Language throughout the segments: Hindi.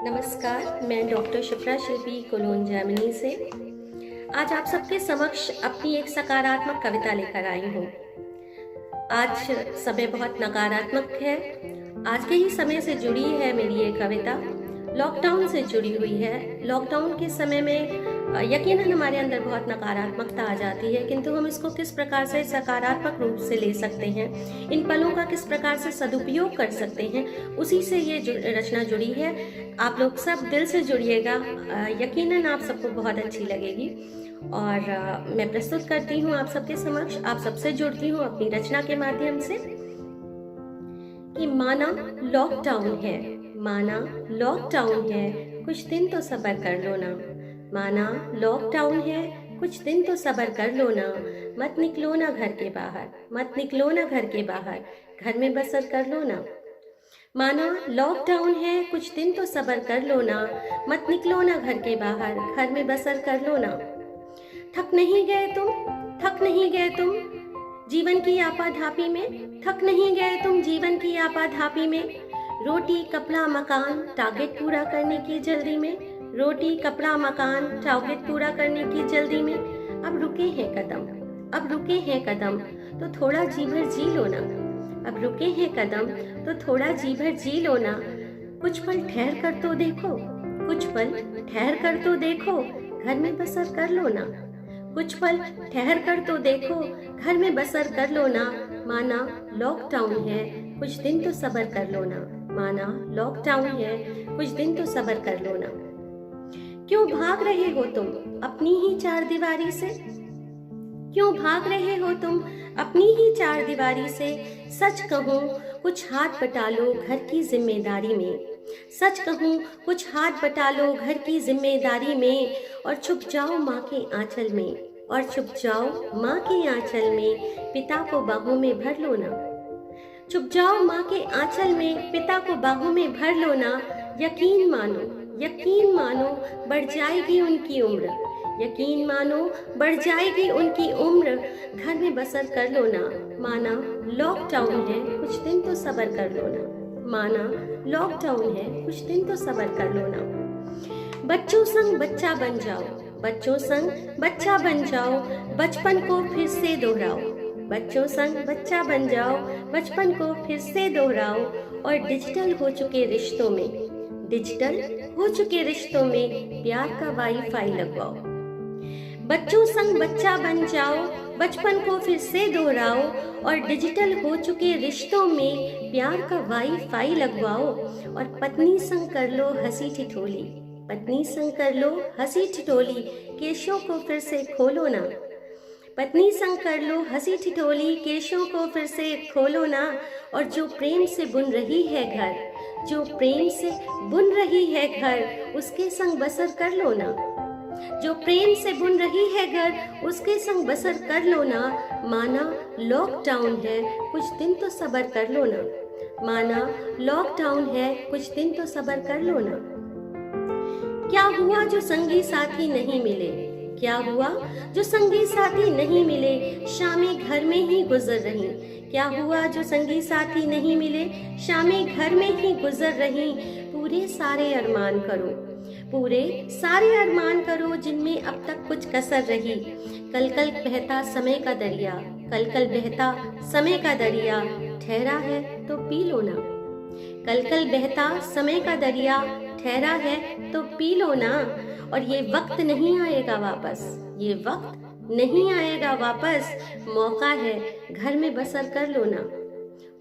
नमस्कार, मैं डॉक्टर शिप्रा शिल्पी कोलोन जर्मनी से आज आप सबके समक्ष अपनी एक सकारात्मक कविता लेकर आई हूँ। आज समय बहुत नकारात्मक है। आज के ही समय से जुड़ी है मेरी ये कविता, लॉकडाउन से जुड़ी हुई है। लॉकडाउन के समय में यकीनन हमारे अंदर बहुत नकारात्मकता आ जाती है, किंतु हम इसको किस प्रकार से सकारात्मक रूप से ले सकते हैं, इन पलों का किस प्रकार से सदुपयोग कर सकते हैं, उसी से ये रचना जुड़ी है। आप लोग सब दिल से जुड़िएगा, यकीनन आप सबको बहुत अच्छी लगेगी। और मैं प्रस्तुत करती हूँ आप सबके समक्ष, आप सबसे जुड़ती हूँ अपनी रचना के माध्यम से कि माना लॉकडाउन है, माना लॉकडाउन है, कुछ दिन तो सब्र कर लो ना। माना लॉकडाउन है, कुछ दिन तो सब्र कर लो ना। मत निकलो ना घर के बाहर, मत निकलो ना घर के बाहर, घर में बसर कर लो ना। माना लॉकडाउन है, कुछ दिन तो सब्र कर लो ना। मत निकलो ना घर के बाहर, घर में बसर कर लो ना। थक नहीं गए तुम, थक नहीं गए तुम जीवन की आपाधापी में, थक नहीं गए तुम जीवन की आपाधापी में। रोटी कपड़ा मकान टारगेट पूरा करने की जल्दी में, रोटी कपड़ा मकान टारगेट पूरा करने की जल्दी में। अब रुके हैं कदम, अब रुके हैं कदम, तो थोड़ा जी भर जी लो ना। अब रुके हैं कदम, तो थोड़ा जी भर जी लो ना। कुछ पल ठहर कर तो देखो, कुछ पल ठहर कर तो देखो, घर में बसर कर लो ना। कुछ पल ठहर कर तो देखो, घर में बसर कर लो ना। माना लॉकडाउन है, कुछ दिन तो सब्र कर लो ना। माना लॉकडाउन है, कुछ दिन तो सब्र कर लो ना। क्यों भाग रहे हो तुम अपनी ही चार दीवारी से, क्यों भाग रहे हो तुम अपनी ही चार दीवारी से। सच कहूँ कुछ हाथ बटा लो घर की जिम्मेदारी में, सच कहूँ कुछ हाथ बटा लो घर की जिम्मेदारी में। और छुप जाओ माँ के आंचल में, और छुप जाओ माँ के आंचल में, पिता को बाहों में भर लो ना। छुप जाओ माँ के आंचल में, पिता को बाहों में भर लो ना। यकीन मानो, यकीन मानो बढ़ जाएगी उनकी उम्र, यकीन मानो बढ़ जाएगी उनकी उम्र, घर में बसर कर लो ना। माना लॉकडाउन है, कुछ दिन तो सब्र कर लो ना। माना लॉकडाउन है, कुछ दिन तो सब्र कर लो ना। बच्चों संग बच्चा बन जाओ, बच्चों संग बच्चा बन जाओ, बचपन को फिर से दोहराओ। बच्चों संग बच्चा बन जाओ, बचपन को फिर से दोहराओ। और डिजिटल हो चुके रिश्तों में, डिजिटल हो चुके रिश्तों में प्यार का वाईफाई लगवाओ। बच्चों संग बच्चा बन जाओ, बचपन को फिर से दोहराओ। और डिजिटल हो चुके रिश्तों में प्यार का वाईफाई लगवाओ। और पत्नी संग कर लो हंसी ठिठोली, पत्नी संग कर लो हंसी ठिठोली, केशों को फिर से खोलो ना। पत्नी संग कर लो हंसी ठिठोली, केशों को फिर से खोलो ना। और जो प्रेम से बुन रही है घर, जो प्रेम से बुन रही है घर, उसके संग बसर कर लो ना। जो प्रेम से बुन रही है घर, उसके संग बसर कर लो ना। माना लॉकडाउन है, कुछ दिन तो सब्र कर लो ना। माना लॉकडाउन है, कुछ दिन तो सब्र कर लो ना। क्या हुआ जो संगी साथी नहीं मिले, क्या हुआ जो संगी साथी नहीं मिले, शामें घर में ही गुजर रही। क्या हुआ जो संगी साथी नहीं मिले, शामें घर में ही गुजर रही। पूरे सारे अरमान करो, पूरे सारे अरमान करो, जिनमें अब तक कुछ कसर रही। कल कल बहता समय का दरिया, कल कल बहता समय का दरिया, ठहरा है तो पी लो ना। कल कल बहता समय का दरिया, ठहरा है तो पी लो ना। और ये वक्त नहीं आएगा वापस, ये वक्त नहीं आएगा वापस। मौका है घर में बसर कर लो ना,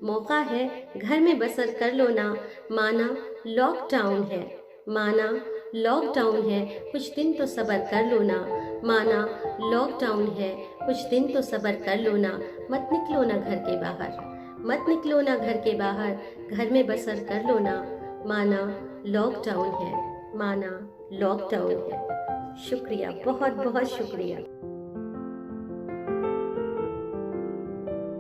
मौका है घर में बसर कर लो ना। माना लॉकडाउन है, माना लॉकडाउन है, कुछ दिन तो सब्र कर लो ना। माना लॉकडाउन है, कुछ दिन तो सब्र कर लो ना। मत निकलो ना घर के बाहर, मत निकलो ना घर के बाहर, घर में बसर कर लो ना। माना लॉकडाउन है, माना लॉकडाउन है। शुक्रिया, बहुत बहुत शुक्रिया।